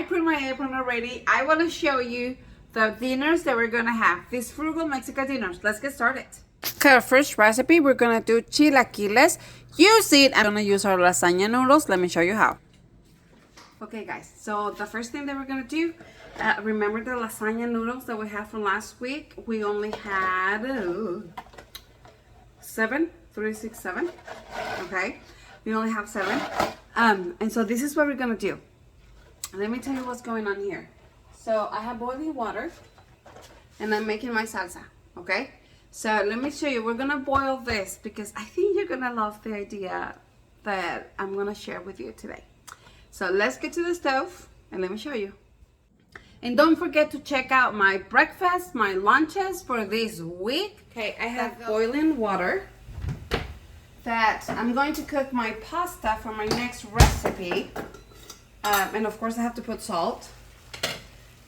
I put my apron already. I want to show you the dinners that we're gonna have. These frugal Mexican dinners. Let's get started. Okay, our first recipe, we're gonna do chilaquiles. I'm gonna use our lasagna noodles. Let me show you how. Okay guys, so the first thing that we're gonna do, remember the lasagna noodles that we had from last week? We only had 7, 3, 6, 7. Okay, we only have 7. And so this is what we're gonna do. Let me tell you what's going on here. So I have boiling water and I'm making my salsa, okay? So let me show you, we're gonna boil this because I think you're gonna love the idea that I'm gonna share with you today. So let's get to the stove and let me show you. And don't forget to check out my breakfast, my lunches for this week. Okay, I have boiling water that I'm going to cook my pasta for my next recipe. And of course I have to put salt.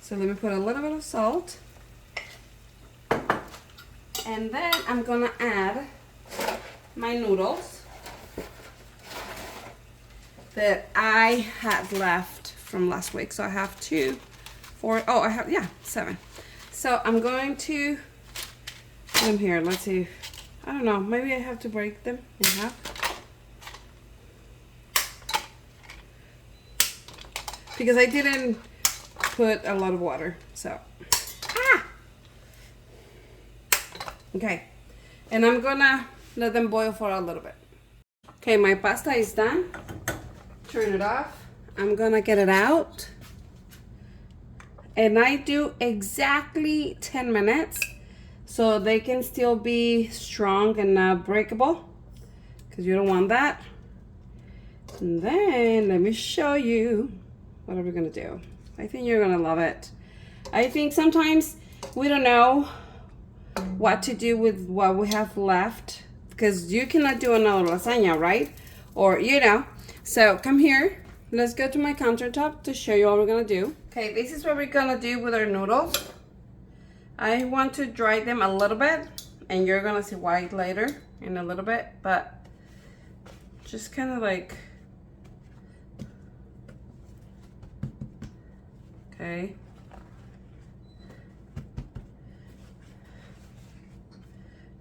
So let me put a little bit of salt. And then I'm gonna add my noodles that I had left from last week. So I have 2, 4, oh I have, yeah, 7. So I'm going to put them here. Let's see, I don't know, maybe I have to break them in half. Because I didn't put a lot of water, so. Okay, and I'm gonna let them boil for a little bit. Okay, my pasta is done. Turn it off. I'm gonna get it out. And I do exactly 10 minutes so they can still be strong and not breakable, because you don't want that. And then let me show you what are we gonna do. I think you're gonna love it. I think sometimes we don't know what to do with what we have left, because you cannot do another lasagna, right? Or you know, so come here, let's go to my countertop to show you what we're gonna do. Okay, this is what we're gonna do with our noodles. I want to dry them a little bit, and you're gonna see why later in a little bit, but just kind of like, okay.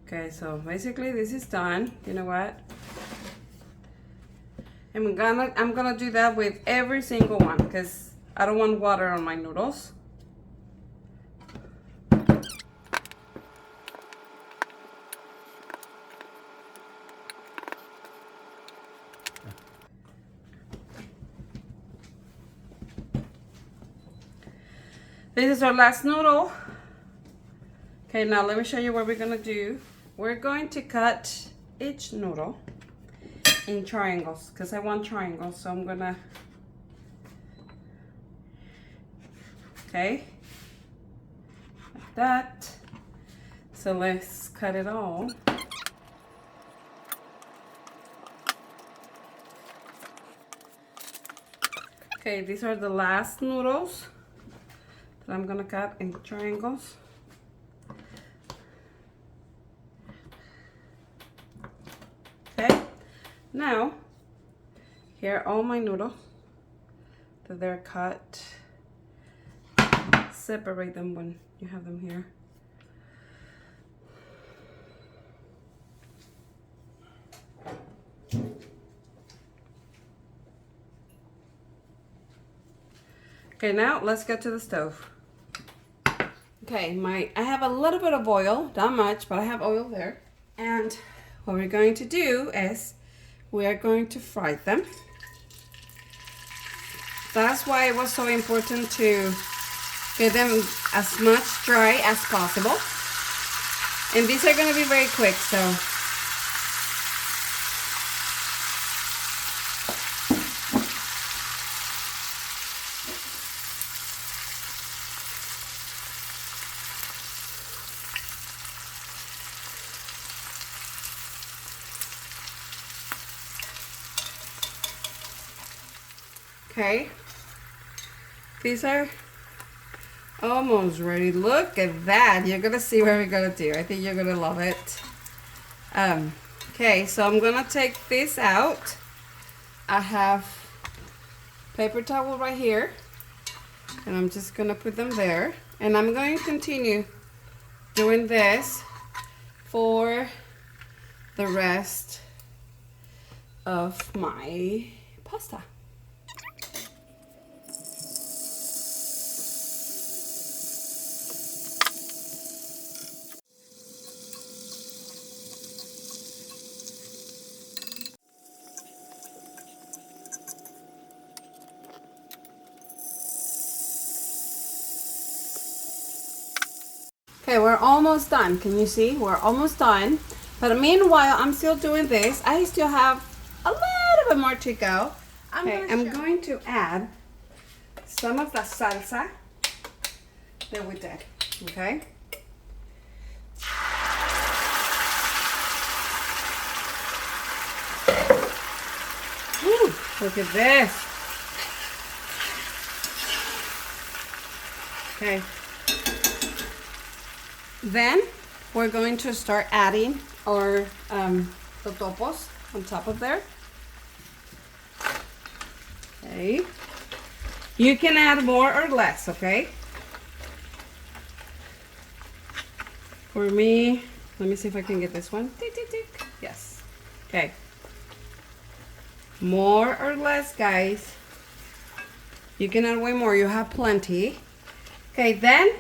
Okay, so basically this is done. You know what? I'm gonna do that with every single one because I don't want water on my noodles. This is our last noodle. Okay, now let me show you what we're gonna do. We're going to cut each noodle in triangles because I want triangles, so I'm gonna, okay, like that. So let's cut it all. Okay, these are the last noodles that I'm gonna cut in triangles. Okay, now here are all my noodles that they're cut. Separate them when you have them here. Okay, now let's get to the stove. Okay, I have a little bit of oil, not much, but I have oil there. And what we're going to do is we are going to fry them. That's why it was so important to get them as much dry as possible. And these are going to be very quick, so. Okay, these are almost ready. Look at that. You're gonna see what we're gonna do. I think you're gonna love it. Okay, so I'm gonna take this out. I have paper towel right here. And I'm just gonna put them there. And I'm going to continue doing this for the rest of my pasta. Okay, we're almost done. Can you see? We're almost done. But meanwhile, I'm still doing this. I still have a little bit more to go. I'm going to add some of the salsa that we did. Okay? Woo, look at this. Okay. Then we're going to start adding our totopos on top of there. Okay. You can add more or less, okay? For me, let me see if I can get this one. Tick, tick, tick. Yes. Okay. More or less, guys. You can add way more. You have plenty. Okay, then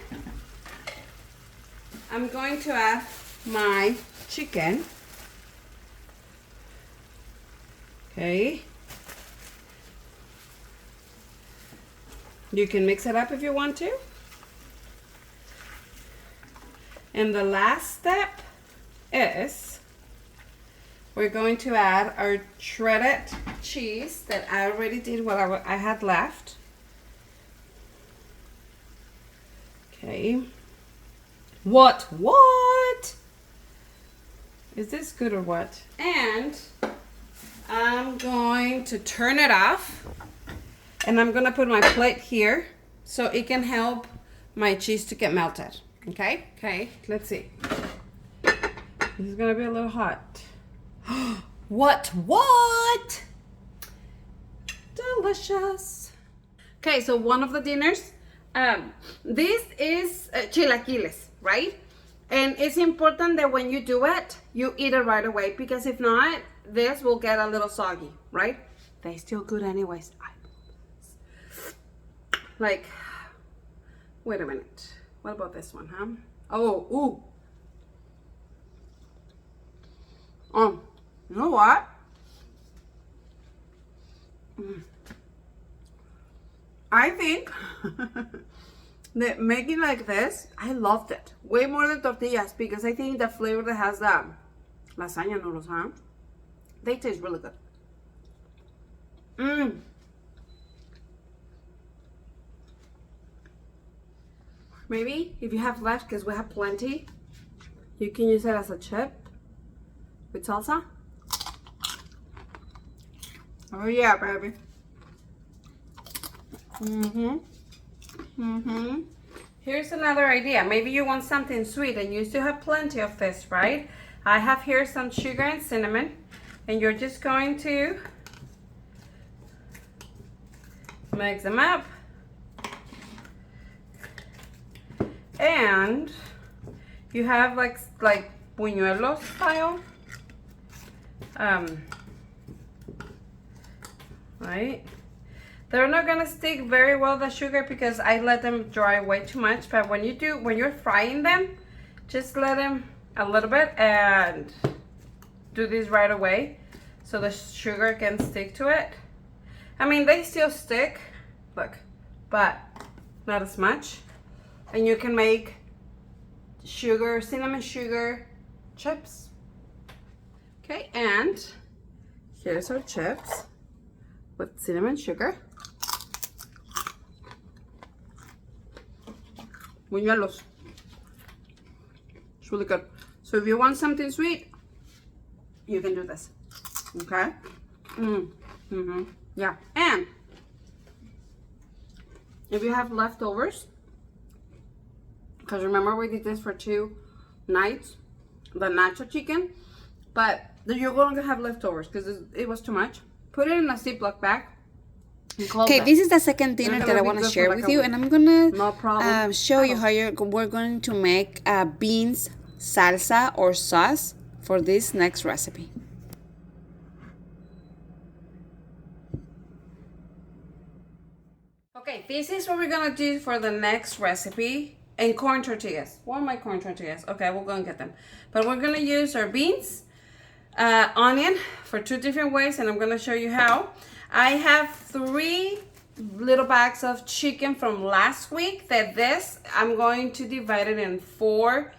I'm going to add my chicken. Okay. You can mix it up if you want to. And the last step is we're going to add our shredded cheese that I already did what I had left. Okay. What? Is this good or what? And I'm going to turn it off. And I'm going to put my plate here so it can help my cheese to get melted. Okay? Okay, let's see. This is going to be a little hot. What? Delicious. Okay, so one of the dinners. This is chilaquiles, right? And it's important that when you do it, you eat it right away, because if not, this will get a little soggy, right? They're still good anyways. Like, wait a minute. What about this one, huh? Oh, ooh. You know what? I think that making like this, I loved it. Way more than tortillas, because I think the flavor that has the lasagna noodles, huh? They taste really good. Maybe if you have left, because we have plenty, you can use it as a chip with salsa. Oh yeah, baby. Here's another idea. Maybe you want something sweet and you still have plenty of this, right? I have here some sugar and cinnamon, and you're just going to mix them up. And you have like buñuelos style, right? They're not gonna stick very well, the sugar, because I let them dry way too much. But when you're frying them, just let them a little bit and do this right away so the sugar can stick to it. I mean, they still stick, look, but not as much. And you can make cinnamon sugar chips. Okay, and here's our chips with cinnamon sugar. Buñuelos. It's really good. So if you want something sweet, you can do this. Okay? Yeah. And if you have leftovers, because remember we did this for 2 nights, the nacho chicken, but you're going to have leftovers because it was too much. Put it in a Ziploc bag Okay, this is the second dinner that I want to share with you, and I'm gonna show you how we're going to make beans salsa or sauce for this next recipe. Okay, this is what we're gonna do for the next recipe. And corn tortillas. Where are my corn tortillas? Okay, we'll go and get them. But we're gonna use our beans, onion for 2 different ways, and I'm gonna show you how. I have 3 little bags of chicken from last week I'm going to divide it in 4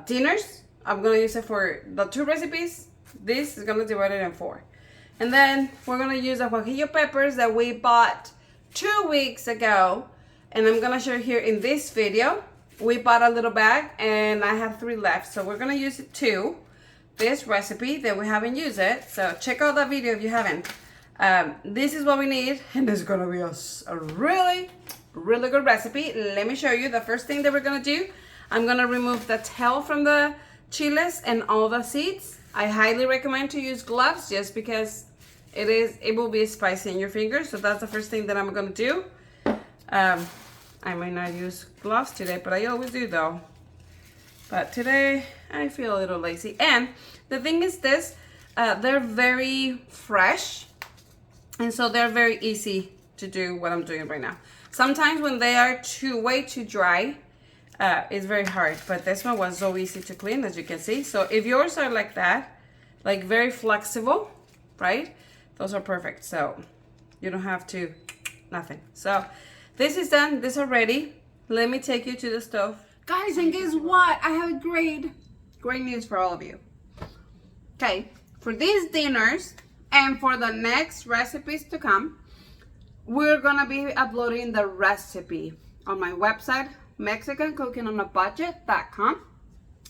dinners. I'm gonna use it for the 2 recipes. This is gonna divide it in 4. And then we're gonna use the guajillo peppers that we bought 2 weeks ago. And I'm gonna show you here in this video. We bought a little bag and I have 3 left. So we're gonna use it too. This recipe that we haven't used it. So check out that video if you haven't. This is what we need. And this is gonna be a really, really good recipe. Let me show you. The first thing that we're gonna do, I'm gonna remove the tail from the chiles and all the seeds. I highly recommend to use gloves just because it will be spicy in your fingers. So that's the first thing that I'm gonna do. I might not use gloves today, but I always do though. But today I feel a little lazy. And the thing is this, they're very fresh. And so they're very easy to do what I'm doing right now. Sometimes when they are way too dry, it's very hard. But this one was so easy to clean, as you can see. So if yours are like that, like very flexible, right? Those are perfect. So you don't have to, nothing. So this is done. This are ready. Let me take you to the stove. Guys, and guess what? I have great news for all of you. Okay, for these dinners and for the next recipes to come, we're gonna be uploading the recipe on my website, mexicancookingwithgaby.com,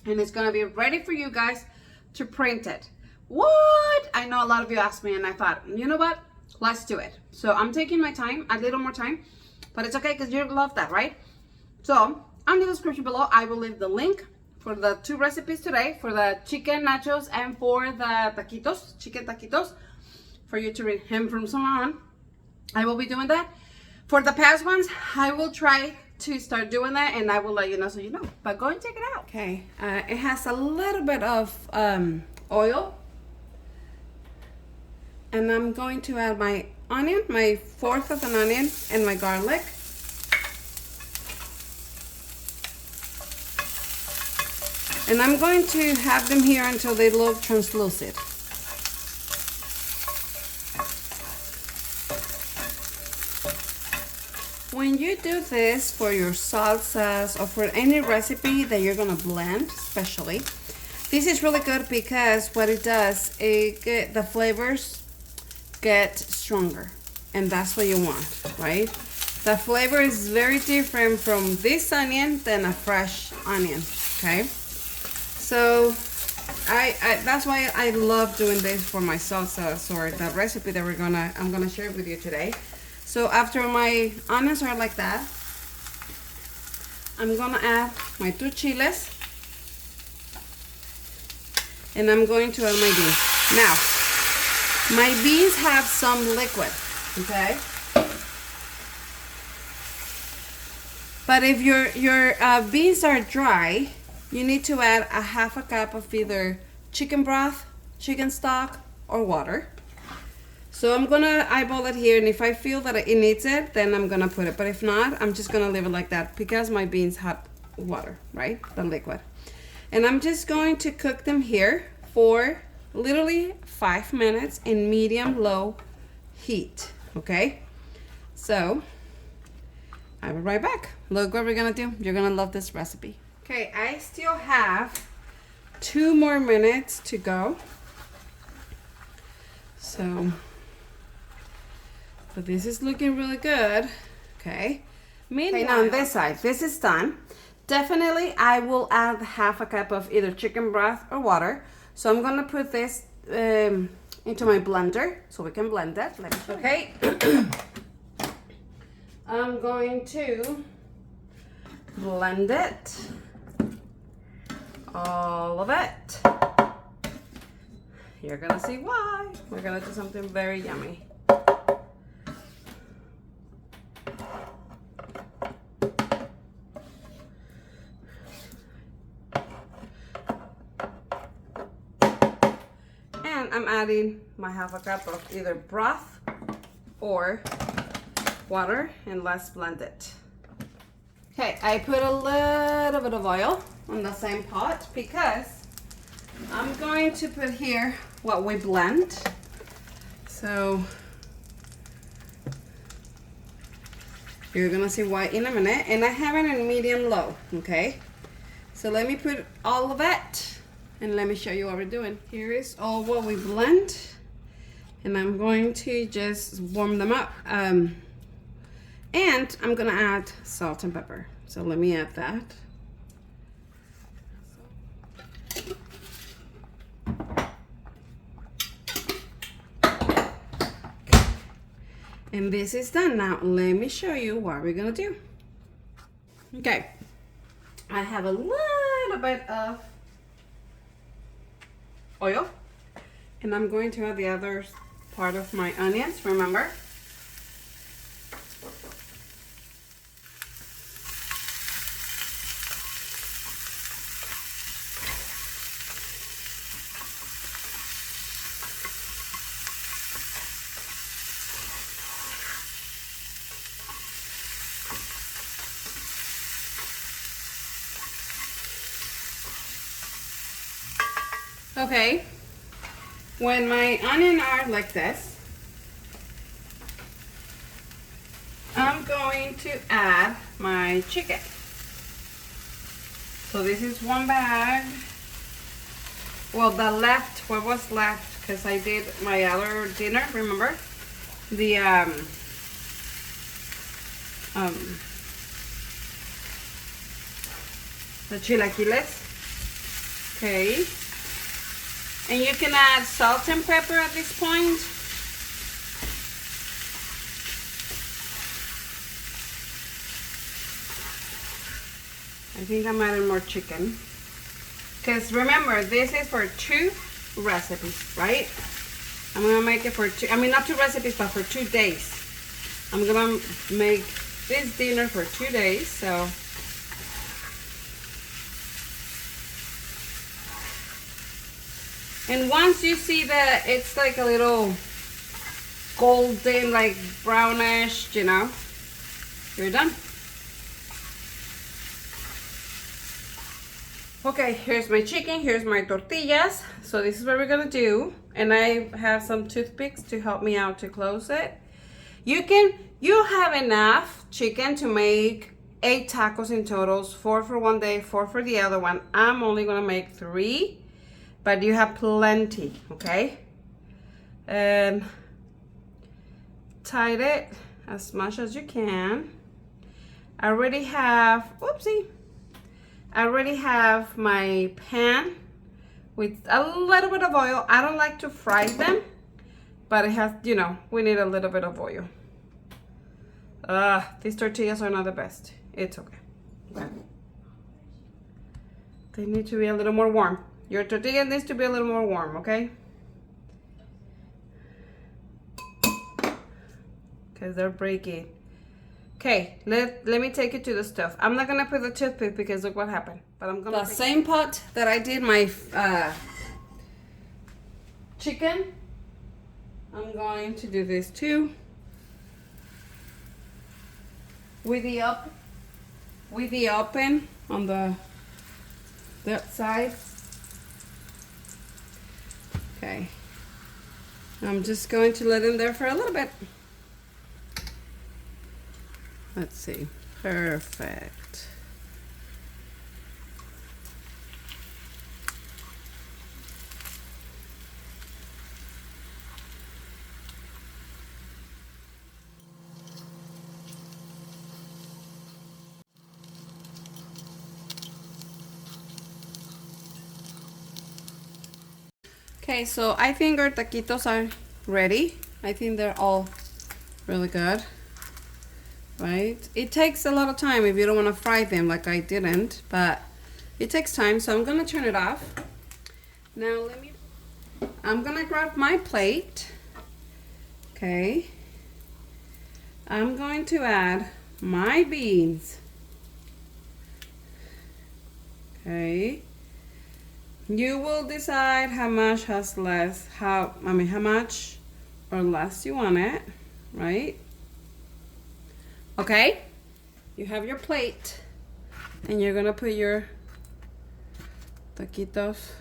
and it's gonna be ready for you guys to print it. What? I know a lot of you asked me, and I thought, you know what? Let's do it. So I'm taking my time, a little more time. But it's okay because you love that, right? So, on the description below, I will leave the link for the 2 recipes today, for the chicken nachos and for the taquitos, chicken taquitos, for you to read him from someone on. I will be doing that. For the past ones, I will try to start doing that and I will let you know so you know. But go and check it out. Okay, it has a little bit of oil. And I'm going to add my onion, my 1/4 of an onion, and my garlic. And I'm going to have them here until they look translucent. When you do this for your salsas or for any recipe that you're gonna blend, especially, this is really good because what it does, the flavors get stronger, and that's what you want, right? The flavor is very different from this onion than a fresh onion, okay? So that's why I love doing this for my salsas or the recipe that I'm gonna share with you today. So after my onions are like that, I'm gonna add my 2 chiles, and I'm going to add my beans. Now, my beans have some liquid, okay? But if your beans are dry, you need to add a 1/2 cup of either chicken broth, chicken stock, or water. So I'm gonna eyeball it here, and if I feel that it needs it, then I'm gonna put it. But if not, I'm just gonna leave it like that because my beans have water, right? The liquid. And I'm just going to cook them here for literally 5 minutes in medium-low heat, okay? So, I'll be right back. Look what we're gonna do. You're gonna love this recipe. Okay, I still have 2 more minutes to go. So, but this is looking really good, okay? Okay, now on this side, this is done. Definitely, I will add 1/2 cup of either chicken broth or water. So I'm gonna put this into my blender so we can blend it. Okay. I'm going to blend it, all of it. You're gonna see why. We're gonna do something very yummy. I'm adding my half a cup of either broth or water, and let's blend it. Okay, I put a little bit of oil on the same pot because I'm going to put here what we blend. So you're gonna see why in a minute, and I have it in medium low, okay? So let me put all of it and let me show you what we're doing. Here is all what we blend, and I'm going to just warm them up. And I'm gonna add salt and pepper. So let me add that. And this is done. Now let me show you what we're gonna do. Okay, I have a little bit of oil, and I'm going to add the other part of my onions, remember? Okay, when my onions are like this, I'm going to add my chicken. So this is one bag. Well, what was left, because I did my other dinner, remember? The chilaquiles. Okay. And you can add salt and pepper at this point. I think I'm adding more chicken. Because remember, this is for 2 recipes, right? I'm gonna make it for 2, I mean not 2 recipes, but for 2 days. I'm gonna make this dinner for 2 days, so. And once you see that it's like a little golden, like brownish, you know, you're done. Okay, here's my chicken, here's my tortillas. So this is what we're gonna do. And I have some toothpicks to help me out to close it. You have enough chicken to make 8 tacos in totals, 4 for one day, 4 for the other one. I'm only gonna make 3. But you have plenty, okay? And tight it as much as you can. I already have, whoopsie. I already have my pan with a little bit of oil. I don't like to fry them, but it has, you know, we need a little bit of oil. These tortillas are not the best. It's okay. They need to be a little more warm. Your tortilla needs to be a little more warm, okay? Because they're breaking. Okay, let me take it to the stove. I'm not gonna put the toothpick because look what happened. But I'm gonna the same pot that I did my chicken. I'm going to do this too. With the open on that side. Okay, I'm just going to let it there for a little bit. Let's see, perfect. Okay, so I think our taquitos are ready. I think they're all really good, right? It takes a lot of time if you don't want to fry them like I didn't, but it takes time, so I'm gonna turn it off. Now I'm gonna grab my plate. Okay. I'm going to add my beans. Okay. You will decide how much how much or less you want it, right? Okay, you have your plate and you're gonna put your taquitos.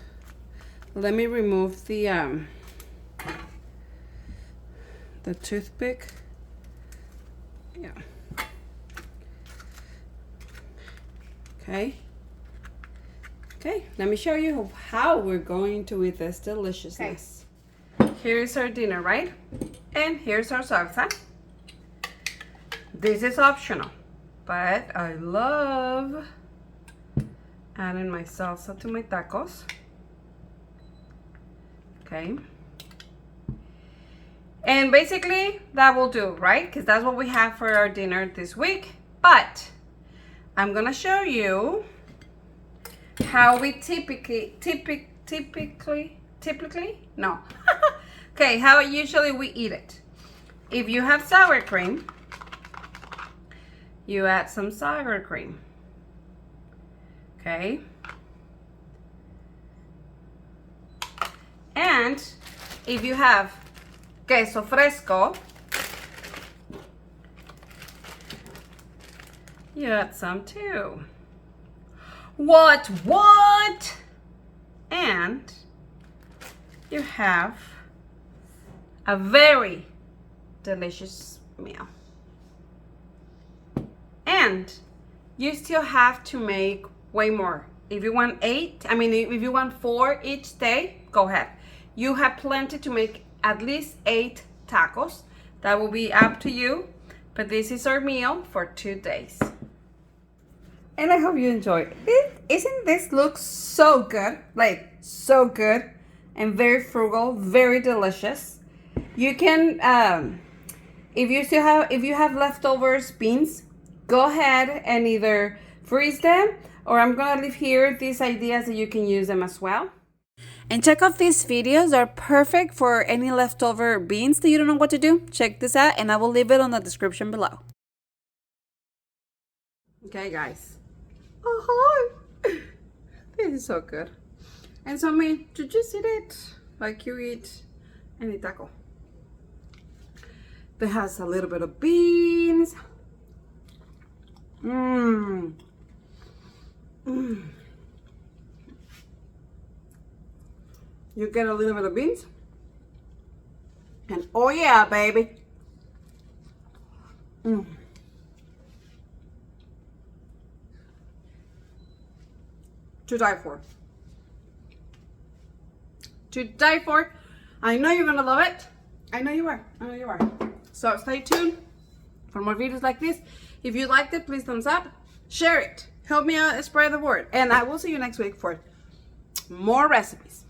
Let me remove the toothpick. Yeah. Okay. Okay, let me show you how we're going to eat this deliciousness. Okay. Here's our dinner, right? And here's our salsa. This is optional, but I love adding my salsa to my tacos. Okay. And basically that will do, right? Because that's what we have for our dinner this week. But I'm gonna show you how we typically no okay, how usually we eat it. If you have sour cream, you add some sour cream. Okay, and if you have queso fresco, you add some too. What? And you have a very delicious meal. And you still have to make way more. If you want if you want 4 each day, go ahead. You have plenty to make at least 8 tacos. That will be up to you. But this is our meal for 2 days. And I hope you enjoy it. Isn't this look so good? Like, so good. And very frugal, very delicious. You can, if you have leftovers beans, go ahead and either freeze them, or I'm gonna leave here these ideas that you can use them as well. And check out these videos. They're perfect for any leftover beans that you don't know what to do. Check this out, and I will leave it on the description below. Okay, guys. This is so good. And so, you just eat it like you eat any taco. That has a little bit of beans. You get a little bit of beans. And oh yeah, baby. To die for. To die for. I know you're gonna love it. I know you are. So stay tuned for more videos like this. If you liked it, please thumbs up. Share it. Help me out spread the word. And I will see you next week for more recipes.